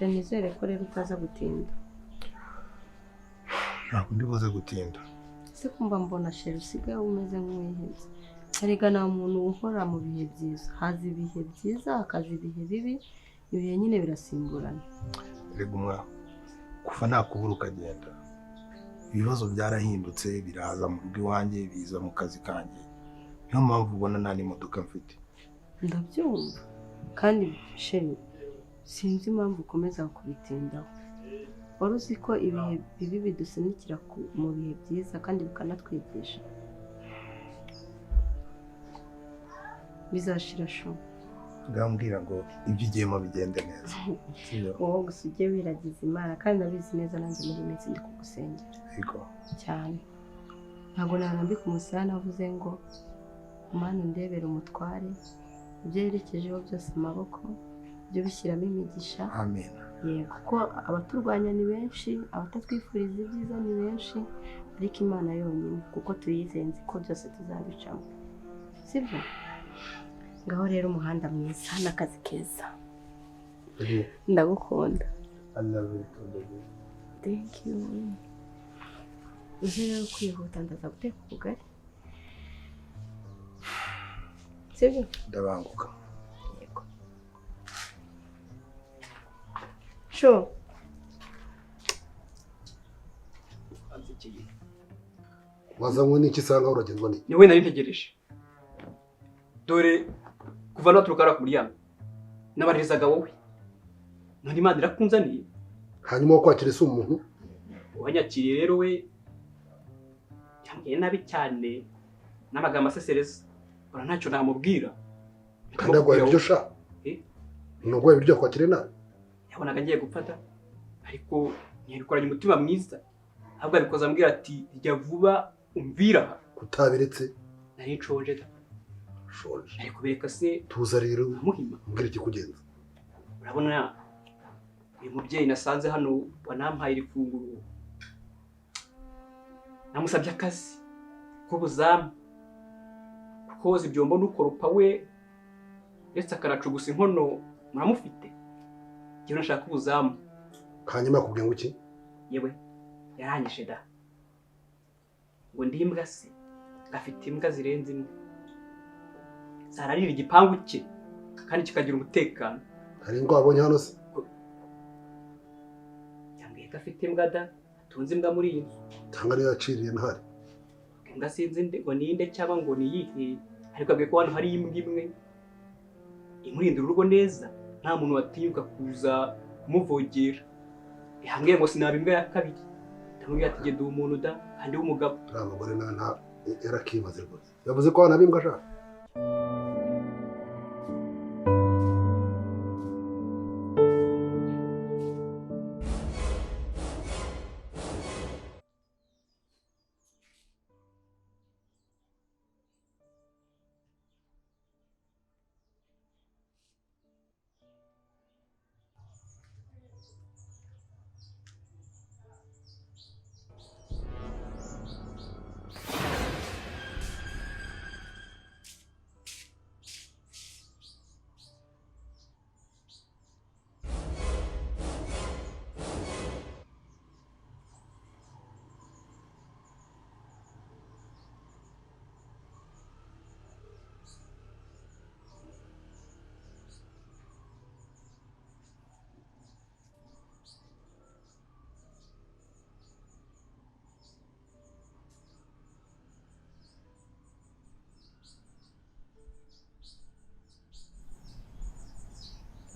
Nizere ko rero utaza gutinda. Ntabwo ndibuze gutinda. Se kumva mbona sheri usigaye umeze nk'uwihebye. Erega nta muntu uhora mu bihe byiza. Haza ibihe byiza, hakaza ibihe bibi, ibihe nyine birasimburana. Erega umwa kuva nakubura ukagenda. Ibibazo byarahindutse, biraza mu rugo iwanjye, biza mu kazi kanjye. Niyo mpamvu ubona nta n'imodoka mfite. Ndabyumva. Kandi sheri sinzi impamvu ukomeza kubitindaho. Wari uzi ko ibihe bibi bidusunikira mu bihe byiza kandi bikanatwigisha. Bizashira sho. Ngambwira ngo ibyo ugiyemo bigende neza. Wowe gusa ujye wiragiza Imana kandi abizi neza nanjye muri minsi ndi kugusengera. Yego. Cyane. Ntabwo narambika umusana avuze ngo Mana ndebera umutware ibyo yerekejeho byose amaboko byo bishyiramo imigisha. Amen. Yego kuko abaturwanya ni benshi, abatatwifuriza ibyiza ni benshi, ariko Imana yonyine kuko tuyizenze ko byose tuzabicamo. Sibyo? Ngaho rero umuhanda mwiza n'akazi keza. Ndagukunda. I love you too. Thank you. Uje rero kwihuta ndaza guteka ubugari. Sibyo? Ndabanguka. Yego. Sho. Wazanywe n'iki sanga uragenzwa ni? Niwe nari ntegereje. Dore kuva naturuka ku muryango. Nabarizaga wowe. None Imana irakunzaniye. Hanyuma wo kwakira isi umuntu? Wanyakiriye rero we yambwiye nabi cyane n'amagambo asesereza. Bara ntacyo namubwira. Kandi agwaye ibyo sha. Nugwaye ibyo kwakire nabi. Yabonaga ngiye gupfata ariko ntibikoranye umutima mwiza. Ahubwo abikoza ambwira ati rya vuba umvira kutabiretse. Nari nshonje da. Shonje. Ariko bereka se tuza rero muhima. Mbwira iki kugenza. Urabona uyu mubyeyi nasanze hano wanampaye irifunguro. Namusabye akazi k'ubuzamu. Koza ibyombo n'ukoropa we ndetse akanacugusa inkono muramufite. Ngiye nashaka ubuzamu. Hanyuma kubwiye ngo iki? Yewe yaranyishe da. Ngo ndi imbwa se afite imbwa zirenze imwe. Zararira igipangu cye kandi kikagira umutekano. Hari ngo abonye hano se? Yambwiye ko afite imbwa da, atunze imbwa muri iyi nzu. Tanga niyo yaciriye ntari. Imbwa sinzi ngo ninde cyangwa ngo niyihe, ariko abwiye ko hano hari imbwa imwe imurindira urugo neza, nta muntu watinyuka kuza kumuvogera. Yambwiye ngo sinaba imbwa ya kabiri. Ndamubwira ati genda umuntu da kandi w'umugabo. Nta mugore nta yarakimaze rwose. Yavuze ko hano bimbwa ashaka.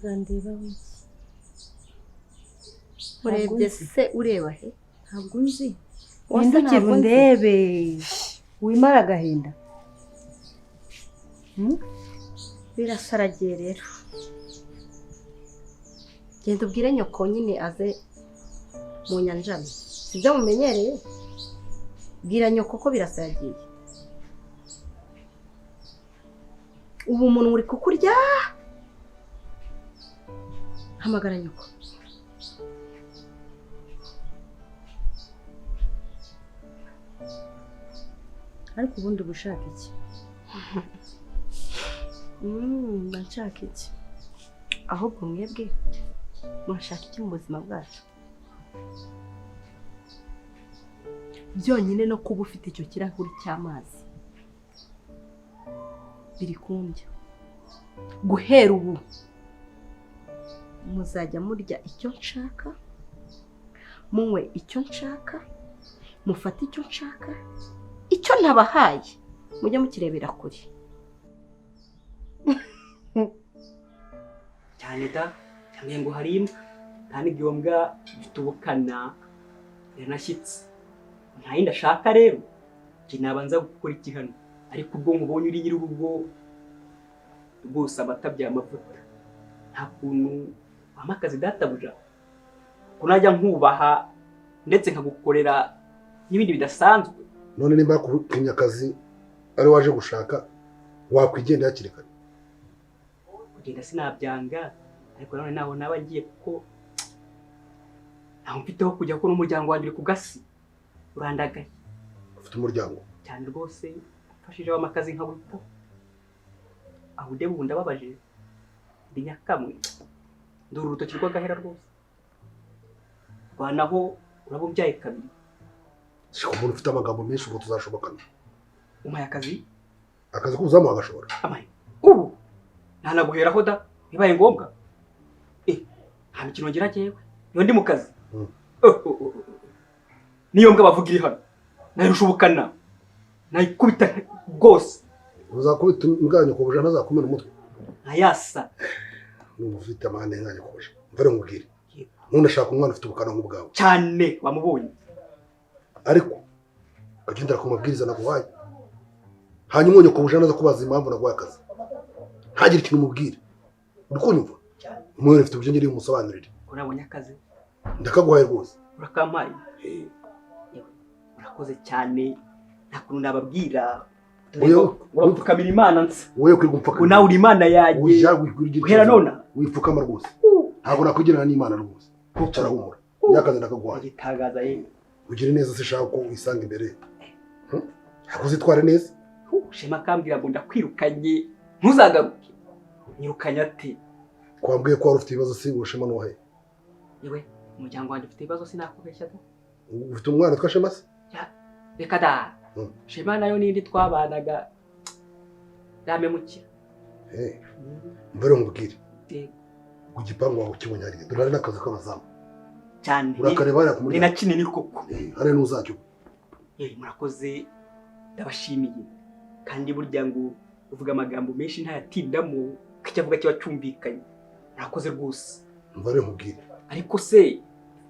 Urandeba wiki. Urebye se ureba he? Ntabwo nzi. Wandukire ndebe. Wimara agahinda. Birasaragiye rero. Genda ubwire nyoko nyine aze mu nyanjani. Sibyo mumenyereye? Bwira nyoko ko birasaragiye. Ubu umuntu uri kukurya? Hamagara nyoko. ariko ubundi uba ushaka iki? Ndashaka iki? Ahubwo mwebwe murashaka iki mu buzima bwacu? Byonyine no kuba ufite icyo kirahuri cy'amazi biri kundya. Guhera ubu muzajya murya icyo nshaka, munywe icyo nshaka, mufate icyo nshaka, icyo ntabahaye mujye mukirebera kure. cyane da cyane ngo hari imbwa kandi iyo mbwa ifite ubukana yanashyitse. Nta yindi ashaka rero njye nabanza gukora iki hano, ariko ubwo mubonye uri nyir'urugo rwose amata by'amavuta. Nta kuntu wampa akazi databuja ko najya nkubaha ndetse nkagukorera n'ibindi bidasanzwe. None nimba yakutumye akazi ari waje gushaka wakwigendera hakiri kare. Kugenda sinabyanga, ariko none naho naba ngiye kuko ntaho mfiteho kujya ko n'umuryango wanjye uri ku gasi urandagaye. Ufite umuryango cyane rwose mfashije w'amakazi nkabutaho. Aho udebe ubu ndababaje ndi nyakamwe nduru urutoki rw'agahera rwose rwanaho uraba ubyaye kabiri. siko umuntu ufite amagambo menshi ngo tuzashobokana. Umpaye akazi kuzamuha agashobora amaye ubu ntanaguheraho da bibaye ngombwa. Nta mikino ngira jyewe iyo ndi mu kazi. Niyo mbwa bavuga iri hano nayirushubukana nayikubita rwose. uzakubita imbwanyo ku bujana azakumena umutwe Ayasa n'ubu ufite amahane nkanya ku bujana. Mvare nkubwire none ashaka umwana ufite ubukana nk'ubwawe cyane wamubonye, ariko agendera ku mabwiriza naguhaye. Hanyuma unyo ku bujana aza kubaza impamvu naguhaye akazi ntagire ikintu umubwire. Uri kunyumva? Umwana ufite ubujana ngiriye umusobanurire. urabonye akazi Ndakaguhaye rwose. urakampaye. Urakoze cyane nta kuntu nababwira. Urapfukamira Imana nsa Wowe kwiga umupfuka nawe uri Imana yanjye guhera none wipfukama rwose. Ntabwo nakugirana n'Imana rwose. Ntucara humura nyakazi ndakaguhaye. Igitangaza ye Ugire neza se shaka ko wisanga imbere. Hakuzitware neza. Shema kambwira ngo ndakwirukanye ntuzagaruke. Nyirukanye ate? Kwambwiye ko wari ufite ibibazo si ngo Shema nuwahe. Yewe umuryango wanjye ufite ibibazo sinakubeshya da. Ufite umwana twa Shema se? Reka da. Shema nayo nindi twabanaga ramemukira. Mbere ngubwire. Ku gipangu wawe kibonye ari dore n'akazi k'abazamu. Cyane. Urakareba ara kumuri. Ni nakinini koko. Are n'uzajyo. Murakoze ndabashimiye. Kandi burya ngo uvuga amagambo menshi ntayatindamo kicyavuga kiba cyumvikanye. Murakoze rwose. Mbere nkubwire. Ariko se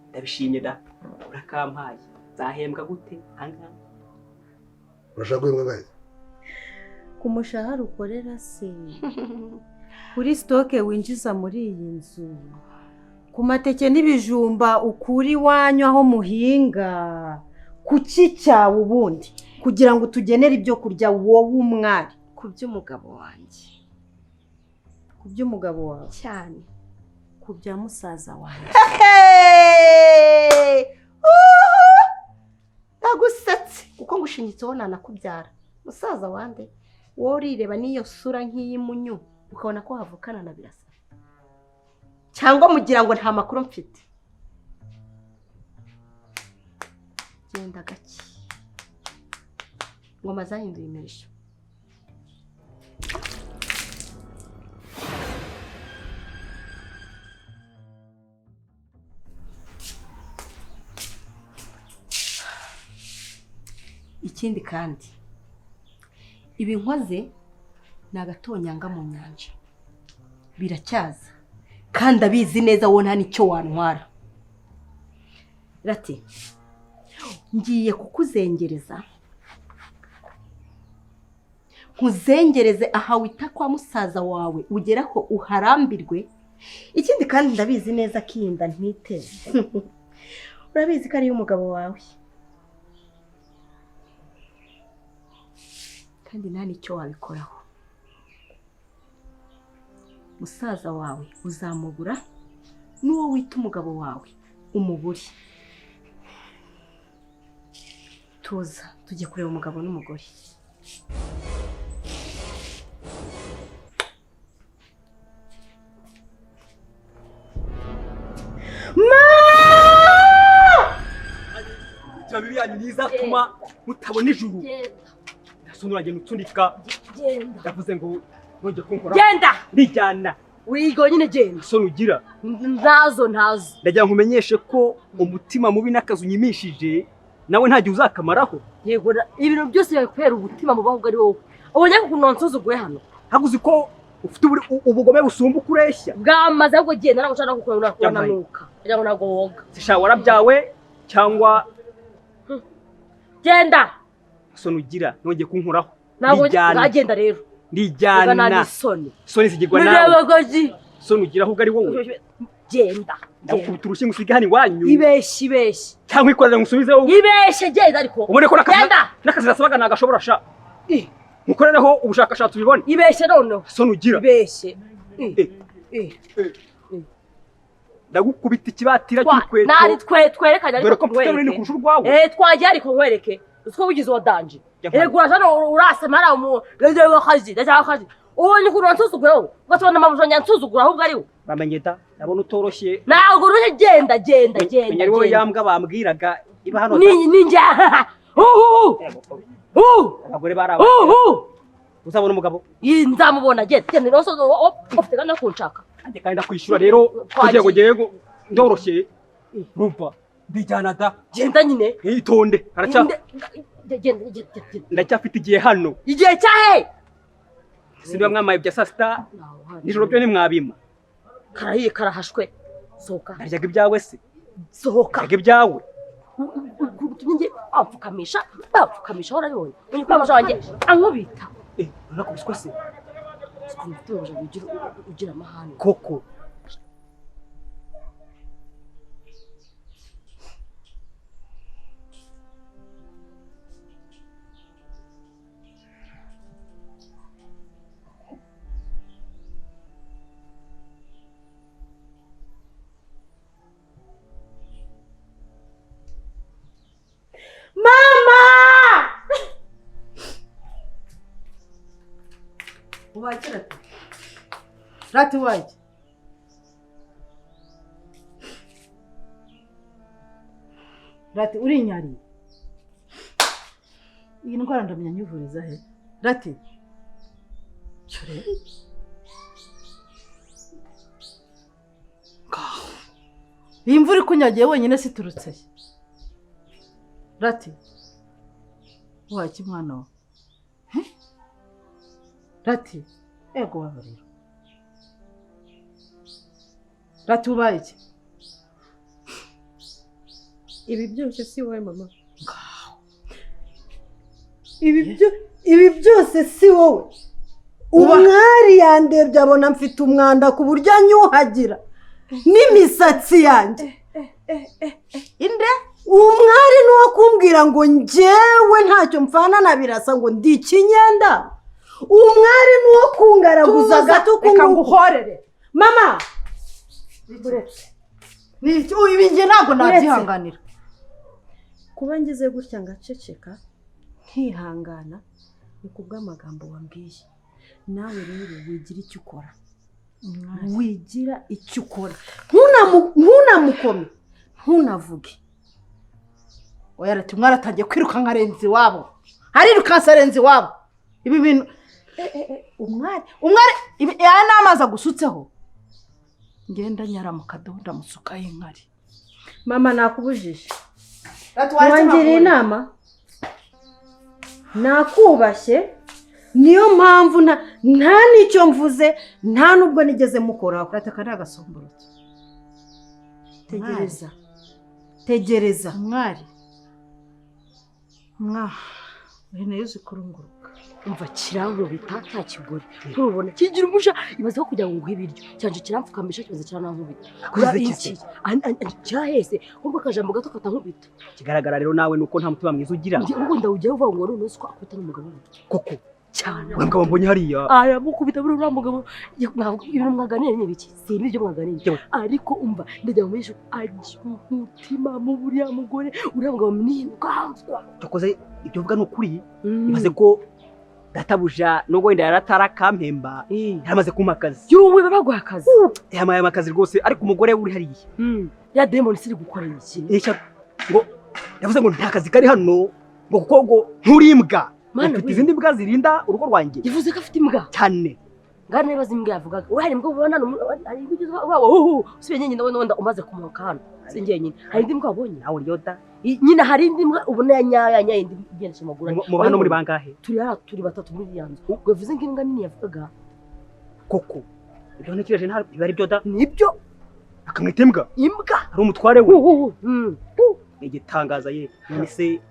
ndabishimye da. Urakampaye. Zahembwa gute anga? Urashaka guhembwa gahe? Ku mushahara ukorera se. Kuri stoke winjiza muri iyi nzu. Ku mateke n'ibijumba ukuri wanyu aho muhinga. Kuki cyawe ubundi kugira ngo tugenere ibyo kurya wowe umwari Ku by'umugabo wanjye. Ku by'umugabo wawe Cyane. ku bya musaza wanjye. Nagusetse kuko ngushinyitseho nanakubyara. Musaza wande wowe urireba n'iyo sura nk'iyimunyu ukabona ko havukana na birasa. Cyangwa mugira ngo nta makuru mfite. Genda gake. Ngoma zahinduye imirishyo. Ikindi kandi ibi nkoze ni agatonyanga mu nyanja. Biracyaza kandi abizi neza wowe nta nicyo wantwara. Rati ngiye kukuzengereza nkuzengereze aha wita kwa musaza wawe ugera ko uharambirwe. Ikindi kandi ndabizi neza kinda ntiteze. Urabizi ko ari umugabo wawe kandi nta nicyo wabikoraho. Musaza wawe uzamubura n'uwo wita umugabo wawe umuburi. Tuza tujye kureba umugabo n'umugore. Bibi yanyu nizatuma mutabona ijuru. Nasoni uragenda utunika. Ndavuze ngo nongeye kunkora. Genda. Ndijyana. Wigo nyine genda. Soni ugira. Ntazo. Ndagira nkumenyeshe ko umutima mubi n'akazi unyimishije nawe nta gihe uzakamaraho. Yego ibintu byose bikwera umutima mu bahubwo ari wowe. Ubonye ko kunonsuzuguye hano. Haguze ko ufite ubugome busumba ukureshya. Bwamaze ahubwo genda nawe ushaka gukora nanuka. Kugira ngo nago woga. Sisha warabyawe cyangwa genda. Soni ugira nongeye kunkuraho. Ntabwo ngagenda rero. Ndijyana. Soni zigirwa nawe. Nirebagozi. Soni ugira ahubwo ari wowe. Genda. Ndakubita urushyi ngusiga hano iwanyu. Ibeshye. Cyangwa ikorera ngusubize wowe. Ibeshye genda ariko. Ubone ko n'akazi nasabaga nagashobora sha. Mukorereho ubushakashatsi ubibone. Ibeshye noneho. Soni ugira. Ibeshye. Ndagukubita ikibatira cy'ikweto. Nari twerekanye ariko. Dore ko mfite runini kurusha urwawe. Twagiye ariko nkwereke. Utwo ugize wadanje. Uraje no urasemara mu gende wakazi. Ndashakaje. Ubonye ko unsuzugura wowe. Ugatubona amabusho nyansuzugura ahubwo ari wowe. Bamenyeta ndabona utoroshye. Ntabwo uruhe genda. Menyari wowe yambwa bambwiraga iba hano. Ninja. Abagore baraba. Uzabona umugabo. Nzamubona genda noso ufite kana kunshaka. Ande kandi ndakwishyura rero kugira ngo ngego ndoroshye. Rumva ndijyana da. Genda nyine. Itonde. Genda. Ndacyafite igihe hano. Igihe cyahe. Sindiba mwamaye bya sasta. Nijoro byo nimwabima. Karahiye karahashwe. Sohoka. Naryaga ibyawe se. Sohoka. Naryaga ibyawe. Tunyinge apfukamisha urabibonye. Uyu kwamaje wanjye ankubita. Urakubiswa se. Sikumutuje ugira amahane. Koko. Mama! Uwakira. Rati waje. Rati uri nyari. Iyi ndwara ndamenya nyivuriza he. Rati. Cyore. Iyi mvura ikunyagiye wenyine siturutse. Rati. Waki mwana wa. Rati. Ego wabariro. Rati ubaye iki? Ibi byose si wowe mama. Ibi byose si wowe. Umwari yandebye abona mfite umwanda ku buryo anyuhagira. N'imisatsi yanjye. Inde? Umwari nuwo kumbwira ngo njyewe ntacyo mfana na birasa ngo ndi ikinyenda. Umwari nuwo kungaraguza gato nguhorere. Mama. Ibi nge ntabwo nabyihanganira. Kuba ngize gutya ngaceceka nkihangana ni kubw'amagambo wambwiye. Nawe rero wigira icyo ukora. Wigira icyo ukora. Ntunamukome. Ntunavuge. Oya rati mwaratangiye kwiruka nkarenzi wabo. Harirukansa renzi wabo. Ibi bintu umwari ya namaza gusutseho. Ngenda nyara mu kadonda musuka y'inkari. Mama nakubujije. Wangira inama. Nakubashye. Niyo mpamvu nta nicyo mvuze nta nubwo nigeze mukoraho. Rataka nagasomborotse. Tegereza. Mwari. Ene yuzi kurunguruka. Umva kirango bita cya kigori. Urubona kigira umusha ibaze ko kugira ngo nguhe ibiryo. Cyanje kiramfukamisha kibaze kiranankubita. Kuze iki? Cyahese ubwo kajambo gato katankubita. Kigaragara rero nawe nuko nta mutima mwiza ugira. Ndi ubwo ndawujya uva ngo none usko akota n'umugabo we. Koko cyane. Wambwa mbonye hariya. Aya mukubita buri uriya mugabo. Ntabwo ibintu mwaganira ni biki? Si ibyo mwaganira. Ariko umva ndajya mu misho aje umutima mu buriya mugore uriya mugabo mninganzwa. Takoze ibyo uvuga n'ukuri. Ibaze ko databuja nubwo wenda yaratarakamemba yaramaze kumpa akazi. Yuwe babaguha akazi. Yamaye akazi rwose ariko umugore uri hariya. Ya demon siri gukorera iki? Ngo yavuze ngo nta kazi kari hano ngo kuko ngo nturimbwa. Ufite izindi mbwa zirinda urugo rwanjye. Yavuze ko afite imbwa cyane. Ngana nibaza imbwa yavugaga. We hari imbwa ubona ari kugize wabo. Usibe nyine ndabona umaze kumuka hano. Singiye nyine. Hari indi mbwa wabonye nawe ryoda. Nyine hari indi mbwa ubona yanyaya indi igendesha amaguru. Mu hano muri bangahe? Turi batatu muri yanzu. Ubwo bivuze ngo imbwa nini yavugaga. Koko. Ibyo ntekereje nta bari byoda. Nibyo. Akamwita imbwa. Imbwa. Hari umutware we. Igitangaza ye. Nise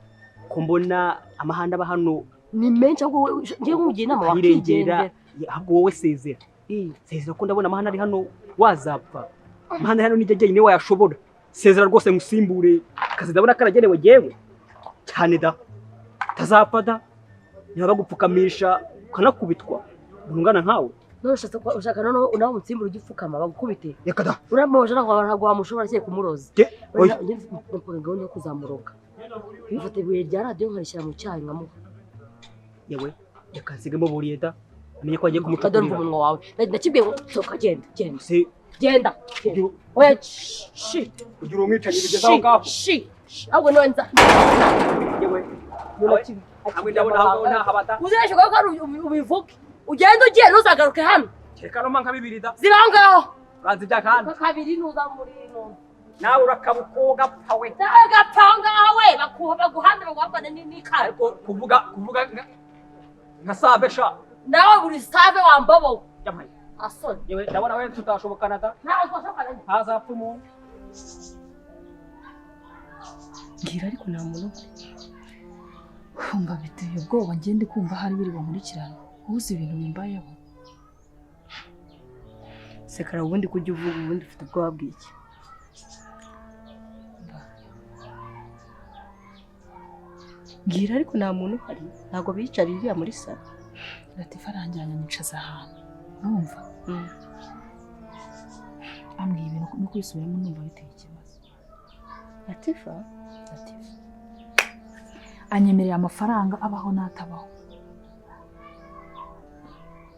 ko mbona amahanda aba hano ni menshi ahubwo ngiye nkugiye inama wakigenda. Ahubwo wowe sezera. Sezera ko ndabona amahanda ari hano wazapfa. Amahanda hano nijye nyine wayashobora. Sezera rwose ngusimbure. Akazi ndabona karagenewe yewe. Cyane da. Tazapfa da. Niba bagupfukamisha ukanakubitwa. Ungana nkawe. No ushaka none unaho umutsimbura ugipfukama bagukubite. Reka da. Uramoje ntabwo wamushobora cye kumuroza. Oya. Ngone kuzamuroga. Bifate ibuye rya radio nkarishyira mu cyayi nkamuha. Yewe reka nsigemo buriye da. Amenye ko agiye kumuca Kadon umunwa wawe. Ndakibwiye ngo soka genda. Se Genda. Oya shi. ugira umwicanyi bigezaho ngaho. Shi. Ahubwo no nza. Yewe. Hamwe ndabona aho nta habata. Uzeshe ko ari ubivuge. Ugenda ugiye ntuzagaruke hano. Kereka no manka bibiri da. Ziba ngaho. Banzi bya kandi. Kabiri nuza muri ino. Nawe urakabukoga pawe. Agapanga hawe baguhanda bagwabana n'ikara. Ariko kuvuga nka sabesha. Nawe buri save wambobo. Yamaye. Asoni. Yewe ndabona wewe tutashobokana da. Nawe twashobokana. Hazapfa umuntu. Ngira ariko nta muntu. Kumva biteye ubwoba ngende kumva hari biri bankurikirana. Uzi ibintu bimbayeho. Sekara ubundi kujya uvuga ubundi ufite ubwoba bw'iki? Ngira ariko nta muntu uhari. Ntabwo bicara iriya muri sala. Latifa aranjyanye nicaza ahantu. Numva. Ambwiye ibintu no kwisubiramo numva biteye ikibazo. Latifa? Anyemerera amafaranga abaho n'atabaho.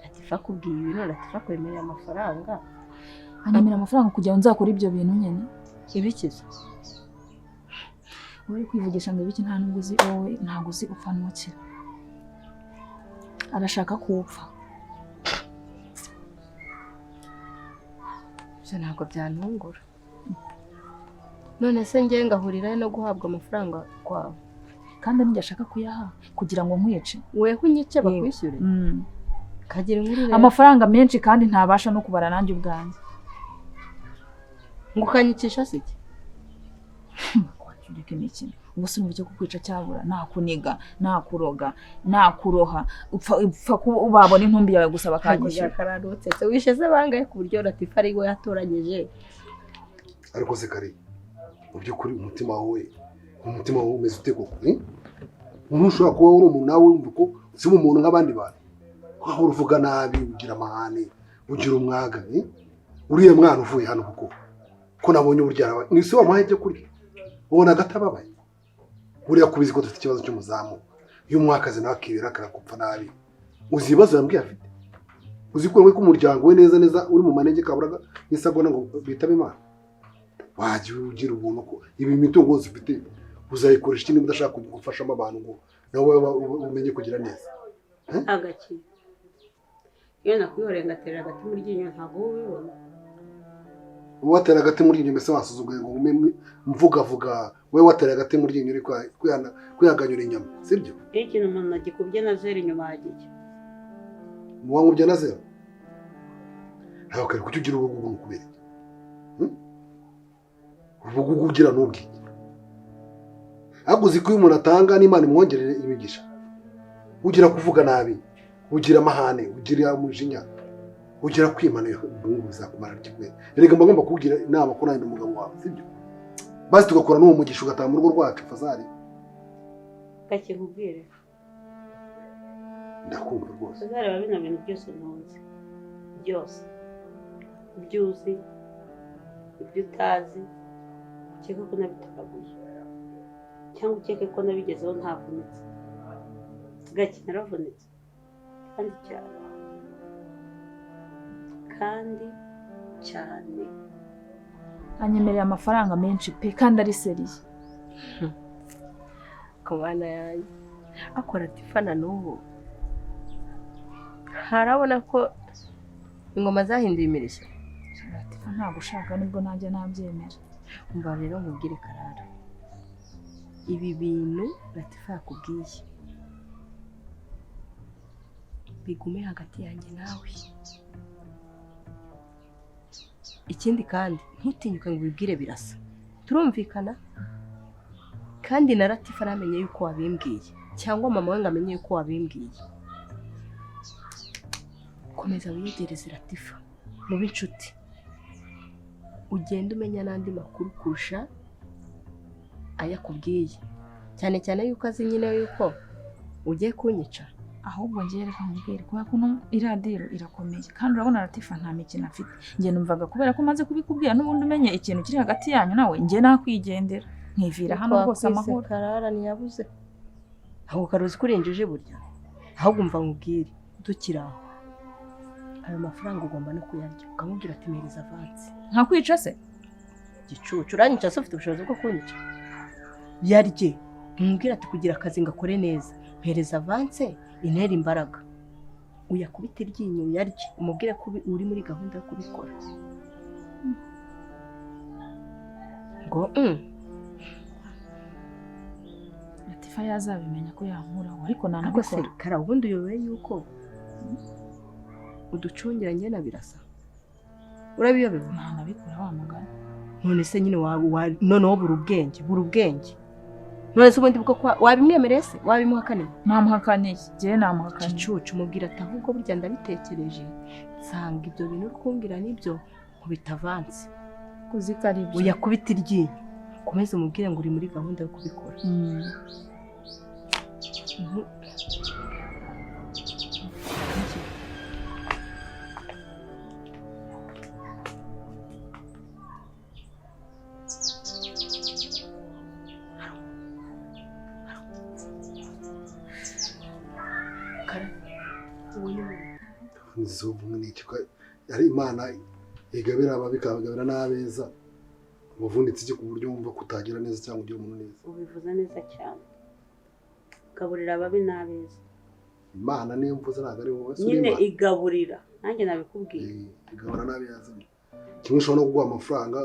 Latifa kubwiye ibintu Latifa kwemerera amafaranga. Anyemerera amafaranga kugira ngo nzakora ibyo bintu nyene. Ibikiza. Uri kwivugisha ngo ibiki nta nubwo uzi wowe ntabwo uzi upfa n'ukira. Arashaka kupfa. Byo ntabwo byantungura. None se ngiye ngahurirayo no guhabwa amafaranga kwawe. Kandi ninjye ashaka kuyaha kugira ngo nkwice. Weho unyice bakwishyure. Kagira inkuru rero. Amafaranga menshi kandi ntabasha no kubara nanjye ubwanjye. Ngo ukanyikisha se iki? Kwakirike n'iki? Ubuse numva cyo kukwica cyabura nakuniga, nakuroga, nakuroha. Upfa ubabona intumbi yawe gusa bakanyishyura. Kararutse. Se wishe se bangaye ku buryo Latifa ari we yatoranyije. Ariko se kare mu by'ukuri umutima wawe umeze ute koko? Umuntu ushobora kuba uri umuntu nawe wumva ko uzi umuntu nk'abandi bantu. Aho uvuga nabi ugira amahane, ugira umwaga, uriye mwana uvuye hano kuko ko nabonye uburyo ni se wamuhaye ibyo kurya. Ubona gatababaye. Uriya kubizi ko dufite ikibazo cy'umuzamu. Iyo umwakazi nawe akibera akakupfa nabi. Uzi ibibazo yambwiye afite. Uzi ko we k'umuryango we neza neza uri mu manege kaburaga n'isagona ngo bitabe Imana. Waje ugira ubuntu ko ibi mitungo zose ufite uzayikoresha ikindi udashaka gufashamo abantu ngo nawe umenye kugira neza. Agaki. Iyo nakwihoreye ngatera agati muri ryinyo ntabwo ubibona. Watera agati muri ryinyo mbese wasuzuguye ngo mvuga we watera agati muri ryinyo uri kwihaganyura inyama sibyo? Iyo ikintu umuntu agikubye na zero inyuma hagiye. Muwangubye na zero? Ntabwo kare kuki ugira ubugugu kubera. Ubugugu ugira n'ubwiki. Ahubwo uzi ko iyo umuntu atanga n'Imana imwongerere imigisha. Ugira kuvuga nabi, ugira amahane, ugira umujinya, ugira kwimana ubungu bizakumara ry'ikwe. Erega mba ngomba kugira inama ko nandi umugabo wawe sibyo? Basi tugakora n'uwo mugisha ugataha mu rugo rwacu Fazari. Gake nkubwire. Ndakumva rwose. Fazari ba bino bintu byose ntunze. Byose. Ibyo uzi, ibyo utazi, ukeka ko nabitagaguye. Cyangwa ukeke ko nabigezeho ntavunitse. Gake naravunitse. kandi cyane kandi cyane. anyemereye amafaranga menshi pe kandi ari seriye. ku bana yanjye akora tifana n'ubu harabona ko ingoma zahinduye imirishyo. Latifa ntabwo ushaka nibwo nanjye nabyemera. umva rero nkubwire Karara, ibi bintu Latifa yakubwiye bigume hagati yanjye nawe. Ikindi kandi ntutinyuke ngo ubibwire Birasa, turumvikana? Kandi na Latifa namenye yuko wabimbwiye cyangwa mama we ngamenye yuko wabimbwiye. Komeza wiyegereze Latifa mube inshuti, ugenda umenya n'andi makuru kurusha ayakubwiye, cyane cyane yuko azi nyine yuko ugiye kunyica. Ahubwo ngiye reka nkubwire kubera ko iradiro irakomeye kandi urabona Latifa nta mikino afite. Ngiye numvaga kubera ko maze kubikubwira n'ubundi umenye ikintu kiri hagati yanyu nawe ngiye nakwigendera nkivira hano rwose amahoro. Karara ntiyabuze ahubwo karuzi kurenjeje burya. Ahubwo umva nkubwire dukira aho, ayo mafaranga ugomba no kuyarya ukamubwira ati mpereza avance. Nkakwica se? Gicucu uranyica se ufite ubushobozi bwo kunyica? Yarye umubwira ati kugira akazi ngakore neza, mpereza avance intera imbaraga, uyakubita iryinyo uyarye umubwire ko uri muri gahunda yo kubikora. Ngo Latifa yazabimenya ko yankuraho ariko Ako se nanabikora. Kara ubundi uyobewe yuko uducungira njye na Birasa? Urabiyobewe? Nanabikora wa mugani. None se nyine noneho buri ubwenge. None se ubundi bwo wabimwemereye se? Wabimuhakaniye? Namuhakaniye. Ngiye namuhakaniye. Gicucu mubwira ati ahubwo burya ndabitekereje nsanga ibyo bintu uri kumbwira nibyo nkubita avance. Kuzika ari byo. Uyakubita iryinyo komeze umubwire ngo uri muri gahunda yo kubikora. Yari Imana igabira ababi ikabagabira n'abeza, ubuvunitse iki ku buryo wumva kutagira neza cyangwa ugira umuntu neza. Ubivuze neza cyane, gaburira ababi n'abeza. Imana niyo mvuze ntabwo ari wowe. Nyine igaburira, nanjye nabikubwiye. Igabura nabi yazanye. Kimwe ushobora no kuguha amafaranga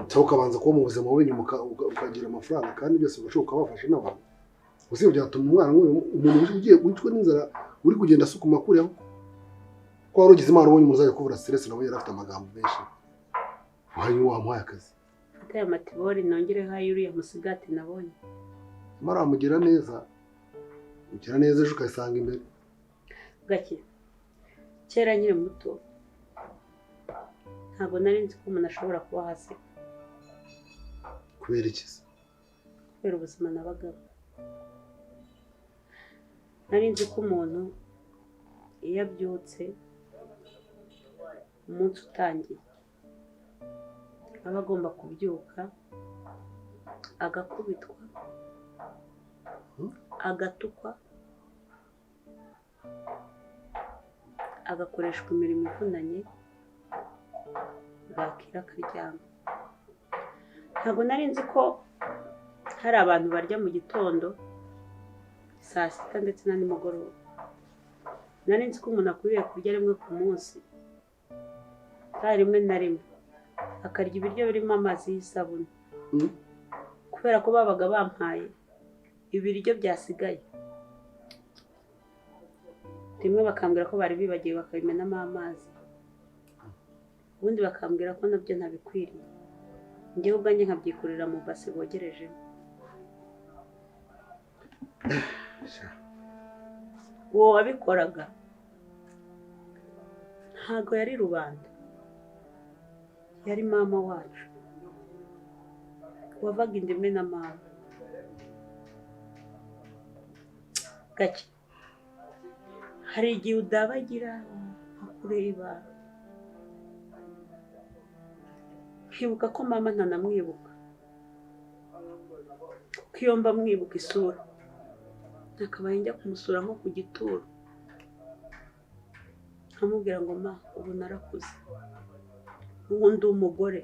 cyangwa ukabanza kuba mu buzima wowe nyuma ukagira amafaranga kandi byose ugashoboka ukabafasha n'abantu. Gusa byatuma umwana umuntu ugiye wicwa n'inzara uri kugenda asukuma kuriho. Ko warugize Imana ubonye umuzajya kuvura stress nawe yari afite amagambo menshi. Wayo wamuhaye akazi. Fata ya matibori nongereho ayuriya musigati nabonye. Mara amugira neza. Ugira neza ejo ukayisanga imbere. Gake. Kera nkiri muto. Ntabwo nari nzi ko umuntu ashobora kuba hasi. Kubera iki se? Kubera ubuzima nabagabo. Nari nzi ko umuntu iyo abyutse umunsi utangiye aba agomba kubyuka agakubitwa agatukwa agakoreshwa imirimo ivunanye bwakira akaryama. Ntabwo nari nzi ko hari abantu barya mu gitondo saa sita ndetse na nimugoroba. Nari nzi ko umuntu akwiriye kurya rimwe ku munsi kandi rimwe na rimwe akarya ibiryo birimo amazi y'isabune kubera ko babaga bampaye ibiryo byasigaye. Rimwe bakambwira ko bari bibagiwe bakabimenamo amazi, ubundi bakambwira ko nabyo ntabikwiriye, njyewe ubwanjye nkabyikurira mu base bogerejemo. Uwo wabikoraga ntago yari rubanda, yari mama wacu wavaga indeme na mama. Gake hari igihe udabagira akureba nkibuka ko mama ntanamwibuka, kuko iyo mba mwibuka isura nakabaye njya kumusura nko ku gituro nkamubwira ngo ma ubu narakuze, ubu ndi umugore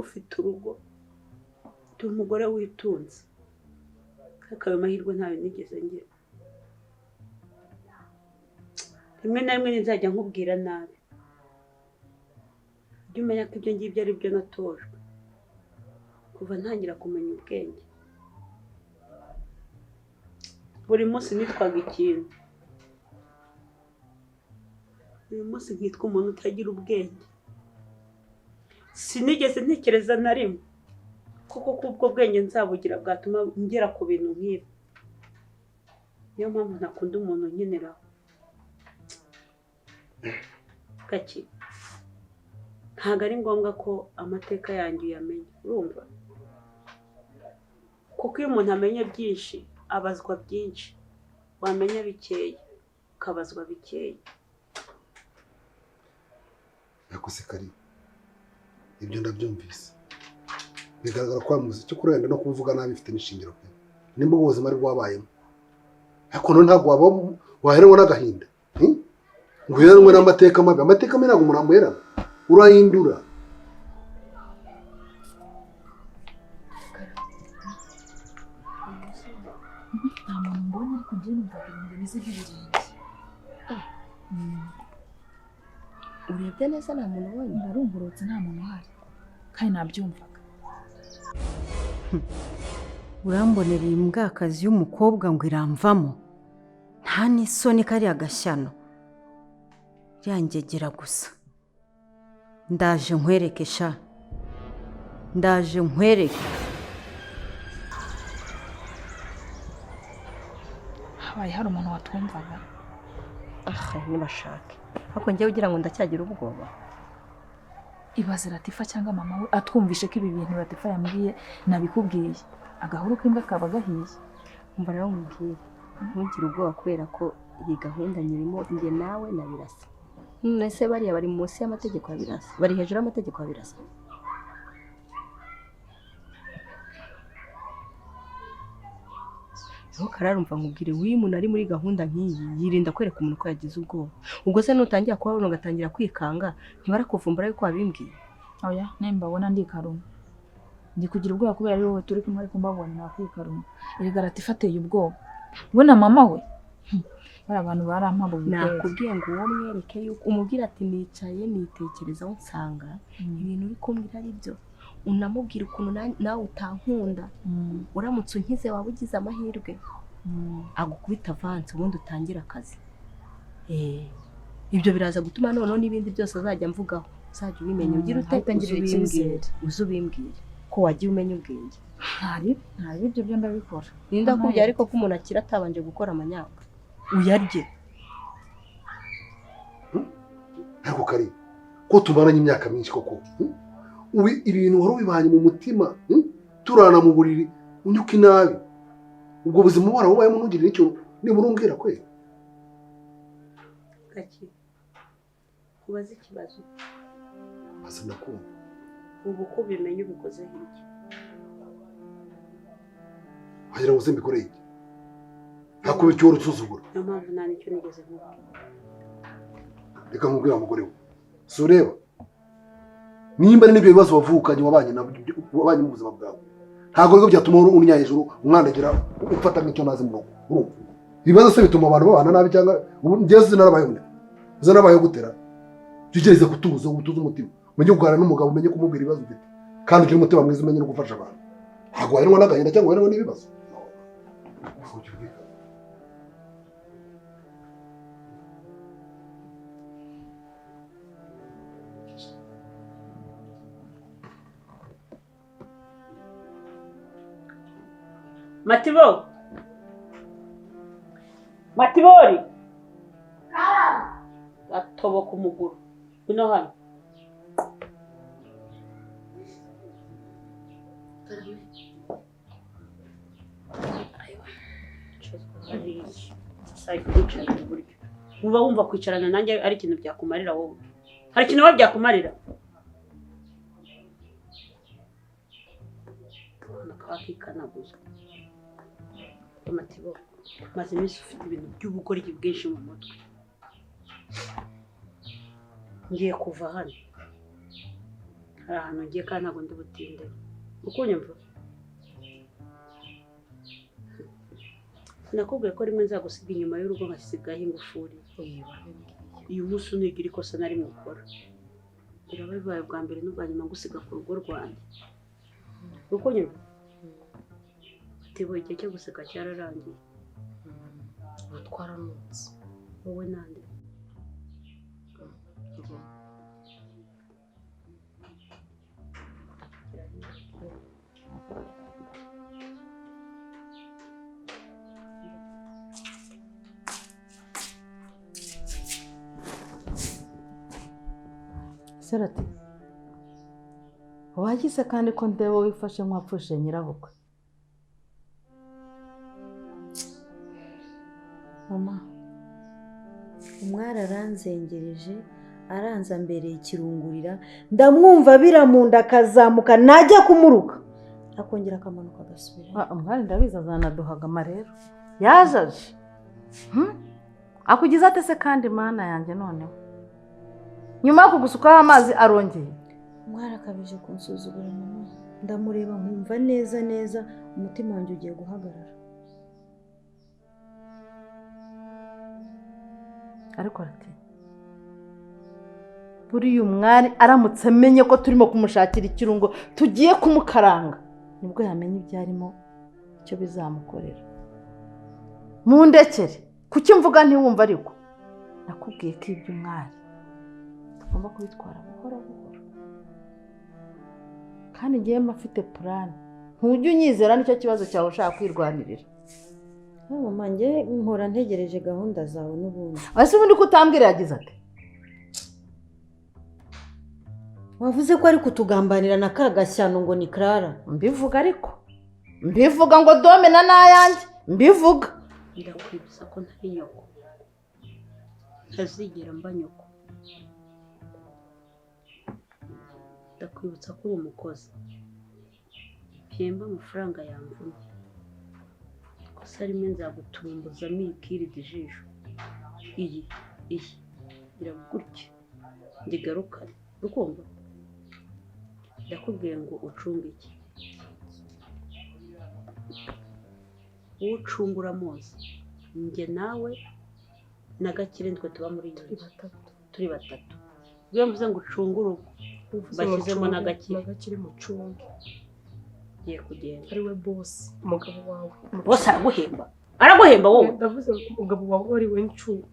ufite urugo, ndi umugore witunze, ariko ayo mahirwe ntayo nigeze ngira. Rimwe na rimwe nzajya nkubwira nabi, jya umenya ko ibyo ngibyo ari byo natojwe kuva ntangira kumenya ubwenge. Buri munsi nitwaga ikintu, uyu munsi nkitwa umuntu utagira ubwenge. Sinigeze ntekereza na rimwe kuko kubwo bwenge nzabugira bwatuma ngera ku bintu nk'ibi. Niyo mpamvu ntakunda umuntu nkeneraho. Gake ntabwo ari ngombwa ko amateka yanjye uyamenya, urumva? Kuko iyo umuntu amenya byinshi abazwa byinshi, wamenya bikeya ukabazwa bikeya. Yakose Kari, ibyo ndabyumvise. Bigaragara ko wamuzi cyo kurenda no kuvuga nabi bifite n'ishingiro pe. Nimba ubuzima ari bwabayemo. Ariko none ntabwo waheranwa n'agahinda. Ngo uheranwe n'amateka mabi. Amateka mabi ntabwo umuntu amuherana. Urahindura. Nta muntu mbonye ariko njye numvaga ibintu bimeze nk'ibirenge. Urebye neza nta muntu ubonye? Narungurutse nta muntu uhari kandi nabyumvaga. urambonera iyi mbwakazi y'umukobwa ngo iramvamo, nta n'isoni kariya gashyano, ryangegera gusa. Ndaje nkwereke sha, ndaje nkwereke. Habaye hari umuntu watwumvaga. Ntibashake ariko njyewe ugira ngo ndacyagira ubwoba. Ibaze Latifa cyangwa mama we atwumvishe ko ibi bintu Latifa yambwiye nabikubwiye, agahuru k'imbwa kaba gahiye. Umva rero nkubwire, ntugire ubwoba kubera ko iyi gahunda nyirimo njye nawe na Birasa. None se bariya bari munsi y'amategeko ya Birasa, bari hejuru y'amategeko ya Birasa? Ntukararumva nkubwire, w'iyo umuntu ari muri gahunda nk'iyi yirinda kwereka umuntu ko yagize ubwoba. Ubwo se nutangira kuhabona ugatangira kwikanga, ntibarakuvumbura yuko wabimbwiye? Oya, nimbabona ndikaruma. Ndi kugira ubwoba kubera ari wowe turi kumwe ariko mbabonye nakwikaruma. Erega Latifa ateye ubwoba. We na mama we bari abantu barampabuye. Nakubwiye ngo uwo mwereke yuko umubwira ati nicaye nitekerezaho nsanga ibintu uri kumbwira ari byo. Unamubwira ukuntu nawe utankunda, uramutse unkize waba ugize amahirwe, agukubita avance ubundi utangira akazi. Ibyo biraza gutuma noneho n'ibindi byose azajya mvugaho uzajya ubimenya, ugira utangira icyizere, uzubimbwire ko wagiye umenya ubwenge. Ntari ibyo byo ndabikora. Ninda kubya ariko ko umuntu akira atabanje gukora amanyanga uyarye. Ariko Kari, ko tumaranye imyaka myinshi koko, ibintu wari ubibanye mu mutima, turana mu buriri unyuka inabi, ubwo buzima warabubayemo ntugire n'icyo nibura umbwira kwe. Gake kubaza ikibazo Asa ndakumva. ubu ko ubimenye ubikoze iki? Wagira ngo uzimbikoreye iki? Hakubira icyo urusuzugura. Niyo mpamvu nta nicyo nigeze nkubwira. Reka nkubwira umugore we, si ureba nimba n'ibyo bibazo wavukanye wabanye mu buzima bwawe, ntabwo rero byatuma unya hejuru umwandagira ufata nk'icyo nazi mu rugo. Ibibazo se bituma abantu babana nabi cyangwa njyewe zinabayeho gutera. Tugereze kutuza umutima, umenye kuganira n'umugabo, umenye kumubwira ibibazo ufite, kandi ugire umutima mwiza, umenye no gufasha abantu. Ntabwo waheranwa n'agahinda cyangwa waheranwa n'ibibazo. Matibori atoboka umuguru uno hano. Uba wumva kwicarana nanjye ari ikintu byakumarira wowe? Hari ikintu wowe byakumarira? Akikanaguza Matibori, maze iminsi ufite ibintu by'ubugoryi bwinshi mu mutwe. ngiye kuva hano, hari ahantu ngiye kandi ntabwo ndi butinde, ukunyumva? Nakubwiye ko rimwe nzagusiga inyuma y'urugo nkasigaho ingufuri. Uyu munsi unigira ikosa nari mukora, biraba bibaye bwa mbere n'ubwa nyuma ngusiga ku rugo rwanjye, ukunyumva? Atiboye igihe cyo guseka cyararangiye. ubu twaranutse. Wowe nande? Serati, wagize kandi ko ndeba wifashe nk'uwapfushije nyirabukwe. Mama, umwari aranzengereje, aranza mbereye ikirungurira, ndamwumva biramunda akazamuka najya kumuruka akongera akamanuka agasubira. Umwari ndabizi azanaduhagama rero, yajaje akugize ate se kandi mana yanjye noneho nyuma yo kugusukaho amazi arongeye? Umwari akabije kunsuzugura mama, ndamureba nkumva neza neza umutima wanjye ugiye guhagarara. Ariko ati buriya umwari aramutse amenye ko turimo kumushakira ikirungo tugiye kumukaranga, nibwo yamenye ibyo arimo icyo bizamukorera. Mundekere, kuki mvuga ntiwumva? Ariko nakubwiye ko iby'umwari tugomba kubitwara buhoro buhoro, kandi ngiye mfite purani. Ntujye unyizera, nicyo kibazo cyawe ushaka kwirwanirira. Mama, njye mpora ntegereje gahunda zawe n'ubundi. Ese ubundi ko utambwira yagize ati? Wavuze ko ari kutugambanira na ka Gashyano ngo ni Clara. Mbivuga ariko mbivuga ngo dome na nayanjye mbivuga. Ndakwibutsa ko ntari nyoko, ntazigera mba nyoko. Ndakwibutsa ko uri umukozi, mpemba amafaranga yamvuna. Kosa rimwe nzagutumbuzamo ikirida ijisho. Iyi iragutya ndigarukane, ukumva? Ndakubwiye ngo ucunge iki? Uwo ucungura amazi njye nawe na Gakire nitwe tuba muri iyi nzu, turi batatu. Iyo mvuze ngo ucunge urugo bashyizemo na Gakire mucunge. Ngiye kugenda. Ari we boss, umugabo wawe. Boss araguhemba? Araguhemba wowe? Ndavuze umugabo wawe ari we ncunga.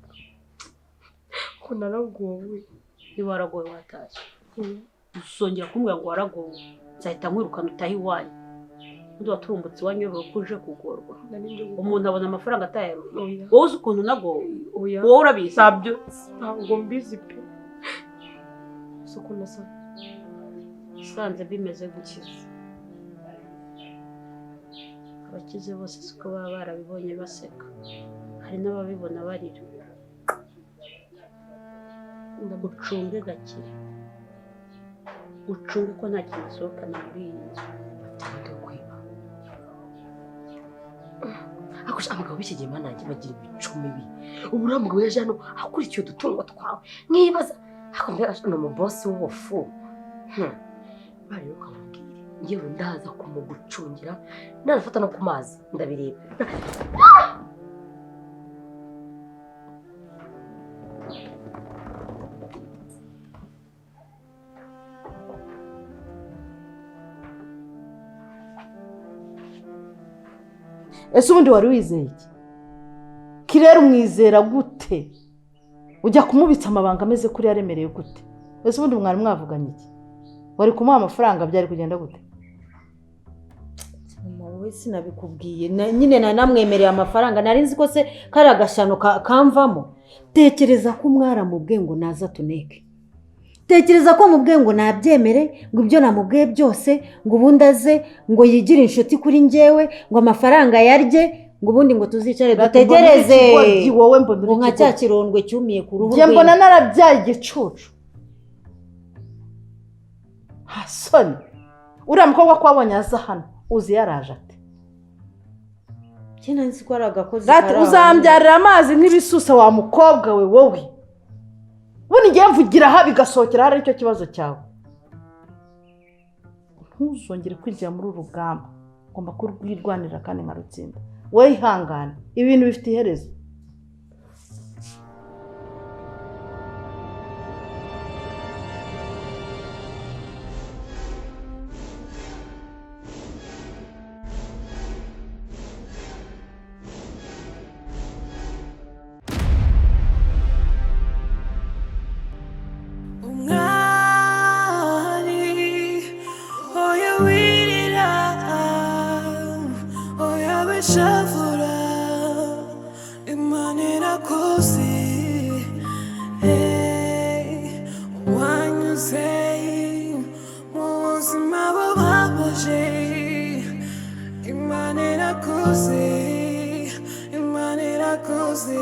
Ko naragowe. Niba waragowe watashye, usongera kumbwira ngo waragowe, nzahita nkwirukana utaha iwanyu. Undi waturumbutse iwanyu yobewe ko uje kugorwa. Umuntu abona amafaranga atayaruye. Wowe uzi ukuntu nagowe? Wowe urabizi? Sabyo ntabwo mbizi pe. Soko nasa sanze bimeze gukiza. Abakize bose siko baba barabibonye baseka, hari n'ababibona barira. Ucunge Gakire, ucunge ko nta kintu gisohokana muri iyi nzu. Akusha abagabo b'iki gihe manange bagira ibicu mibi. Ubu uriya mugabo yaje hano akurikiye udutungo twawe, nkibaza akombera no mu boss w'ufu. Bari ukamubwira ngewe ndaza kumugucungira, narafata no ku mazi ndabireba. Ese ubundi wari wizeye iki? Kirera umwizera gute? Ujya kumubitsa amabanga ameze kuri yaremereye gute? Ese ubundi mwari mwavuganye iki? Wari kumuha amafaranga byari kugenda gute? Mama, wowe sinabikubwiye, nyine nanamwemereye amafaranga, nari nzi ko se kari Agashyano kamvamo. Tekereza ko umwara mu bwengo naza tuneke. Tekereza ko mu bwengo nabyemere, ngo ibyo namubwiye byose ngo ubundi aze ngo yigire inshuti kuri njyewe, ngo amafaranga yarye, ngo ubundi ngo tuzicare dutegereze. Wowe mbona nka cya kirondwe cyumiye ku ruhu rwe. Mbona narabyaye igicucu. Hasoni, uriya mukobwa ko wabonye aza hano uzi yaraje ate? Kina nzi ko ari agakozi Gati uzambyarira amazi nk'ibisusa wa mukobwa we wowe. ubundi ngiye mvugira aha bigasohokera hari icyo kibazo cyawe. Ntuzongere kwinjira muri uru rugamba, ugomba kurwirwanira kandi nkarutsinda. Wowe ihangane, ibintu bifite iherezo. Imani irakoze